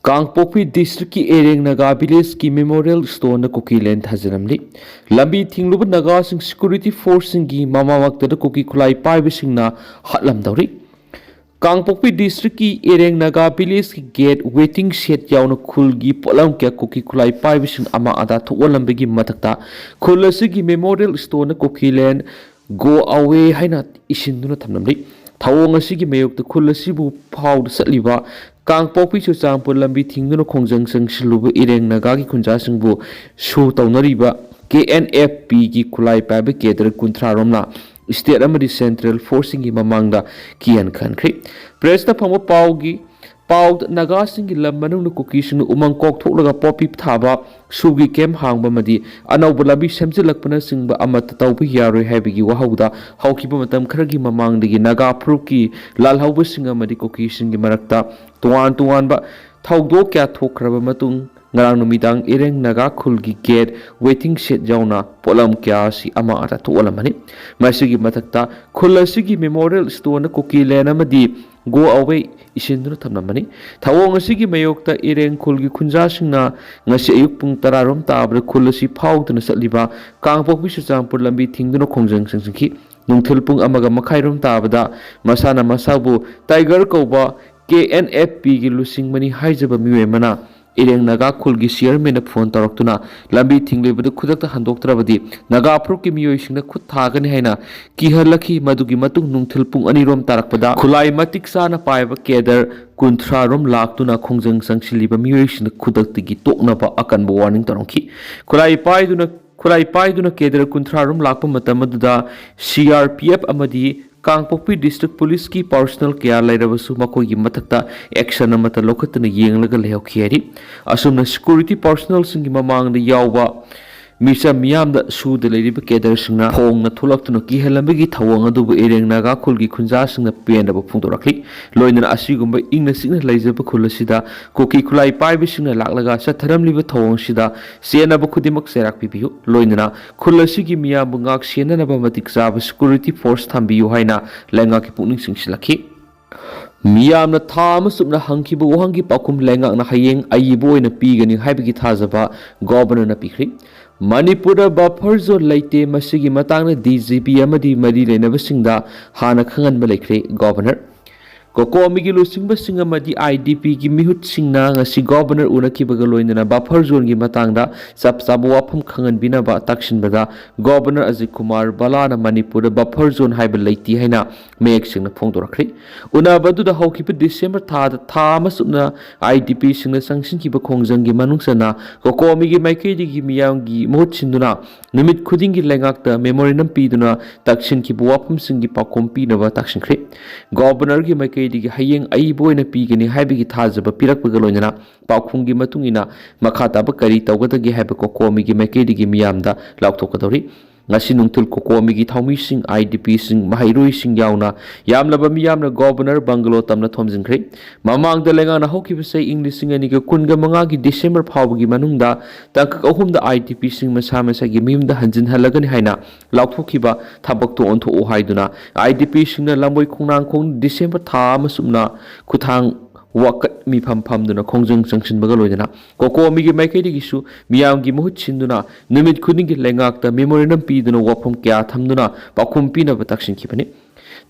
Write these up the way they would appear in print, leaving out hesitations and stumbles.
Kangpokpi district की एरेंग Naga village की memorial stone Kuki land थाजरमली लंबी थिंगलुब नागा सिक्योरिटी फोर्स की ममामक्तद कुकी खुलाई पाइबसिंगना हटलमदौरी कांगपोक्पी डिस्ट्रिक्ट की एरेंग नागा विलेज की गेट वेटिंग शेड याउन खुल की पोलम क्या कुकी खुलाई पाइबसिंग अमा आदा थोलंबगी मथक्ता खुल असगी memorial stone Kuki land go away हाइना इसिंदुना थमलमली थावोंग असगी मयोक्त खुल असिबु फाउद सटलिबा कांगपोक्पी चुचांगपुर लंबी थिंगदुना खोंजंग संगसिलुब इरेंग नागा की खुंजासिंगबु शो तौनरिबा KNFP की खुलाई पाइब केदर कुंथ्रा रोमना स्टेट अमदी सेंट्रल फोर्सिंग की ममांगदा कियन खनख्री प्रेस ता फंगो पाउगी पाउद नागा सिंगी लम मनुंग कुकीसिंग उमंग कोक थोलगा पॉपी थाबा सुगी केम हांगबा मदी अनौब लंबी सेमजिलकपना सिंगबा अमत तौबा यारोय हाइबगी वहाउदा हौकिबा मतम खरगी ममांगदगी नागा प्रूफ की लालहौबा सिंग अमदी कुकीसिंग की मरक्ता तुआन तुआनबा थौदो क्या थोखरबा मतुंग ngarang numitang ireng naga khul gi gate waiting shed jauna polam kya si ama ara to olamani masigi matakta khul asigi memorial stone kuki lena madi go away isindru thamnamani thawong asigi mayokta ireng khul gi khunja singna ngasi ayuk pung tararom tabra khul asi phaudna satliba kangpok bi suchampur lambi thingduna khongjang singki nungthil pung amaga makhairom tabada masana masabu tiger koba KNFP gi lusing mani haijaba miwe mana इरेंग Naga खुल की chairman phone तौरक्तुना लंबी थिंगलेबद खुदक्ता हंदोक्तरबदी Naga proof की मियोइसिंग खुद थागनि हैना किहलखी मदुगी मतुंग नुंथिल पुंग अनिरोम तारकपदा खुलाई मतिक साना पाइब केदर कुंथ्रा रोम लाक्तुना खोंजंग संगसिलिबा मियोइसिंग खुदक्तगी तोकनबा अकनबो warning तौरंखी खुलाई पाइदुना Kedar कुंथ्रा रोम लाक्प मतमदुदा CRPF अमदी Kangpokpi district police की personal क्या लेरबसु मकोगी मथक्ता action अमता लोखतना येंगलगा लेहौखियारी असुमना security personal सिंगी ममांगदा यावबा मिसा मियामदा सुद लेरिब केदर सिंगना फोंगना थुलक्तुना किहलंबगी थवंग अदुबु एरेंग नागा खुलगी खुंजा सिंगना पेनदब फोंदोरखली लोइनना असिगुंबा इंगना सिंगना लैजब खुलसिदा कुकी खुलाई पाइब सिंगना लाक्लगा सथरमलिब थवंग सिदा सेनब खुदिमक सेराक पिबियु लोइनना खुलसिगी मियामबु ngak senanaba matik chaba security force thambiyu haina lenga ki puning singsilakhi मियामना था अमसुमना हंखिबु वहंगी पाकुम लेंगाकना हयेंग अयिबु ओइना पीगनी हाइबगी थाजबा गवर्नरना पिख्री मणिपुर बफर जोन लेते मसिगी मतांगना DGP अमदी मरी लेनबसिंगदा हाना खंगनबा लेख्रे गवर्नर कोकोमी लुसिंग IDP की मिहुत सिंगना ngasi गवर्नर उनखिबगा लोइनना बफर जोन की मतंगदा सब सब वाफम खंगन बिनाबा तक्सिनबदा गवर्नर अजित कुमार बालाना मणिपुर बफर जोन हाइब लेति हैना मेक सिंगना फोंदोरखरि उनाबदुदा हौखिब डिसेंबर था मसुना IDP सिंगना संगसिनखिब खोंजंगी मनुंगसना कोकोमी की माइकेदी की मियांगी मोहत सिंदुना निमित खुदिंगी लेंगाकता मेमोरिनम पीदुना तक्सिनखिब वाफम सिंगी पाकोम पीनबा तक्सिनख्रि गवर्नर की माइके हयेंग अयिबोइना पीगनी हाइबगी थाजब पिरकपगा लोइनना पाखुंगी मतुंगिना मखाताब करी तौगदगी HYBE कोकोमीगी माइकेदिगी मियामदा लाउथोकदौरी ngasi nungtul kokomigi thaumi sing IDP sing mahairoi sing yauna yamlaba miyamna governor bangalo tamna thomjingkhre mamang da lenga na hoki bse english sing ani ga kunga manga gi december phawgi manungda tak ahum da IDP sing masa masa gi mimda hanjin halagani haina laukthokhiba thabak to ontho o haiduna IDP sing na lamboi khongnang khong december tha masumna kuthang wakat mi pham duna khongjang sangshin baga loidana kokomi gi maikedi gisu miyam gi muhut sinduna numit khuding gi lengak ta memorandum pi duna wapam kya thamduna pakhum pi na bataksin khibani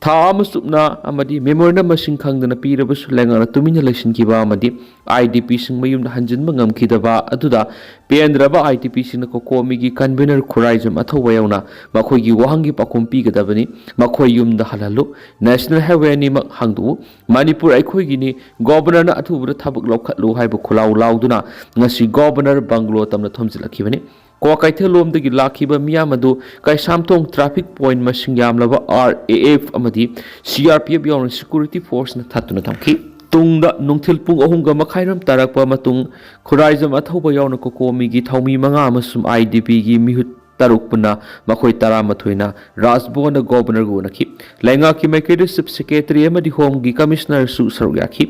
था अमसुपना अमदी मेमोरियम मसिंग खंगदना पीरबसु लेंगाना तुमिना लेसन किबा अमदी IDP सिंग मयुम हंजन मंगम खिदबा अदुदा पेंद्रबा IDP सिंग कोकोमी की कन्वेनर खुराइजम अथवयौना मखोगी वहंगी पाकुम पीगदबनी मखोय युम द हललु नेशनल हाईवे नि मक हंगदु मणिपुर अखोयगिनी गवर्नर ना अथुबुर थबक लौखलु हाइब खुलाउ लाउदुना ngasi गवर्नर बंगलो तमना थमजिलखिबनी को कैथलोमदगी लाखिबा मियामदु कैसामथोंग ट्रैफिक पॉइंट मसिंग यामलबा RAF अमदी CRPF यावना सिक्योरिटी फोर्स न थातुना थमखि तुंगदा नुंगथिल पुंग अहुंगा मखाइरम तारकपा मतुंग खुराइजम अथौबा यावना कोकोमीगी थौमी मंगा अमसुम IDP गी मिहुत तारुकपुना मखोय तारामथोइना राजभवन गवर्नर गुनखि लेंगा की मैकेडी चीफ सेक्रेटरी एमदी होम की कमिश्नर सु सरुयाखि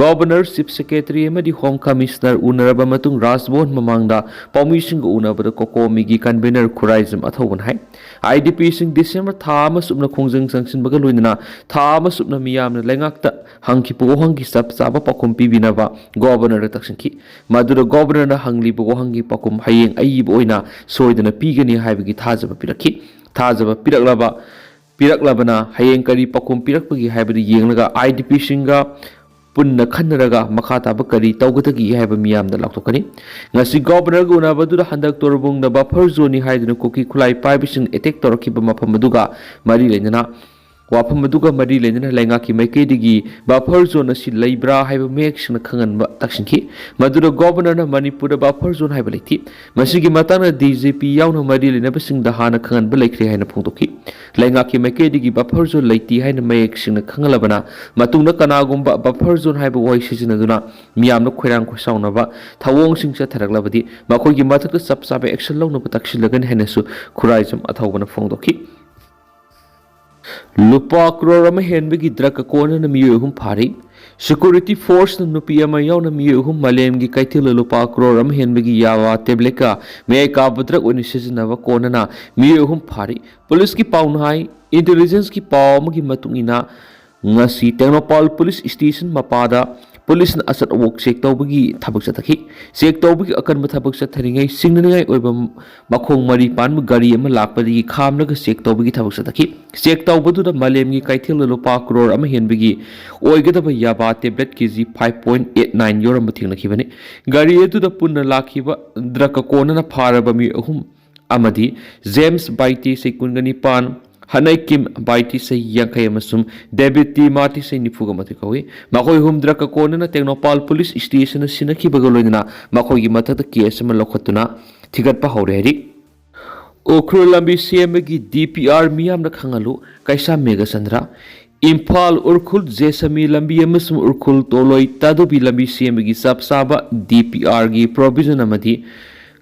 गवर्नर चीफ सेक्रेटरी एमदी होम कमिश्नर उनरबा मतुंग राजभवन ममांगदा पौमिसिंग उनबद कोकोमी की कन्वेनर खुराइजम अथौबन हाय IDP सिंग डिसेंबर था मसुमना खोंजंग संगसिन बगा लोइना था मसुमना मियामना लेंगाकता hangki wahangi sap saba pakum pibinaba governor taksinki madura governor hangli wahangi pakum hayeng ayib oina soidana pigani haibagi thajaba piraki thajaba piraklabana hayeng kari pakum pirakpagi haibadi yenglaga IDP singa punna khanaraga makha taba kari tawgatagi haiba miyamda laktokani ngasi governor gu unabadura handak torbung da buffer zone haiduna koki khulai paibising attack torakiba mafam aduga mari lenana wafam aduga mari lenana lenga ki maikedi buffer zone asi leibra haiba mek sina khangan ba taksinki madura governor na manipur buffer zone haiba leiti masigi matana DJP yauna mari lena basing da hana khangan ba laikri haina phongtoki lenga ki maikedi buffer zone leiti haina mek sina khangalabana matungna kanagumba buffer zone haiba wai sijinaduna miyamna khoirang khosauna ba thawong singcha tharaklabadi makhoi gi mathak sap sabe action launa ba taksilagan henesu khuraijam athawbana phongdoki lupa crore ama henbagi drug kona na miyo hum phari security force na nupi ama yaw na miyo hum malem gi kaithil lupa crore ama henbagi yawa tebleka me ka budrak oni sijinaba kona na miyo hum phari police ki paunhai intelligence ki paw gi matungina ngasi Tengnoupal police station mapada police na asat wok check tawbagi thabak chathaki check tawbagi akan thabak chatharingai singningai oiba makhong mari pan gari ama lakpadi khamnaga check tawbagi thabak chathaki check tawbadu da malem gi kaithil lupa crore ama henbagi oigadaba yaba tablet kg 5.89 yoram thingna khibani gari edu da punna lakhiba draka kona na pharaba mi ahum amadi James Baiti sekungani pan Hanai Kim Baiti say Yankai Masum, Deputy Marty say Nifugamatikawi, Makoi hum draka kona na Tengnoupal police station Sinaki Bagolina, Makoi Mata the Kiesama Lokotuna, Tigat Pahoreri. Okro Lambi CMG DPR Miam the Kangalu, Kaisa Megasandra, Impal Urkul Jesami Lambi Masum Urkul Toloi Tadobi Lambi CMG Sab Saba DPR gi provision amadi.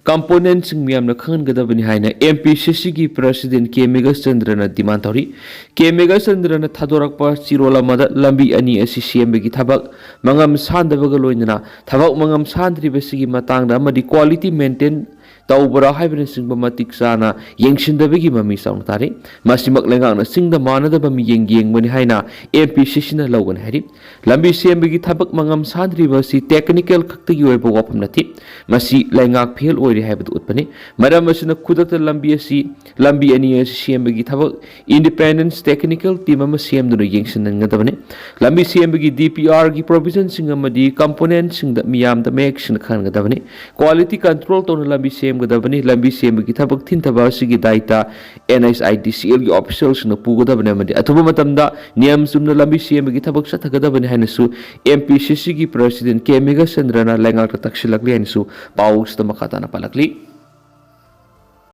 Components miyam na khangan gadabani haina MPCC gi president K Megachandra na demand tori K Megachandra na thadorakpa chirola mada lambi ani asi CM gi thabak mangam sandabaga loinana thabak mangam sandri besigi matangda amadi quality maintain tawbara haibren singba matik sana yengsindabagi mami saung tari masimak lengang na singda manadaba mi yeng bani haina MPCC na logan hari lambi CM gi thabak mangam sandri basi technical khakti yoiba wapam nati masi lengak phel ori haibadu utpani maram asina khudakta lambi ani CM gi thabak independence technical team ama CM du yengsin ngadabani lambi CM gi DPR gi provision singa madi component singda miyam da make sin khan gadabani quality control to lambi CM gadabani lambi CM gi thabak thin thaba sigi daita NSIDCL gi officials na pugadabani madi athuba matamda niyam sumna lambi CM gi thabak sathagadabani hainasu MPCC gi president K Megachandra na lengal taksilakli hainasu paus ta makata na palakli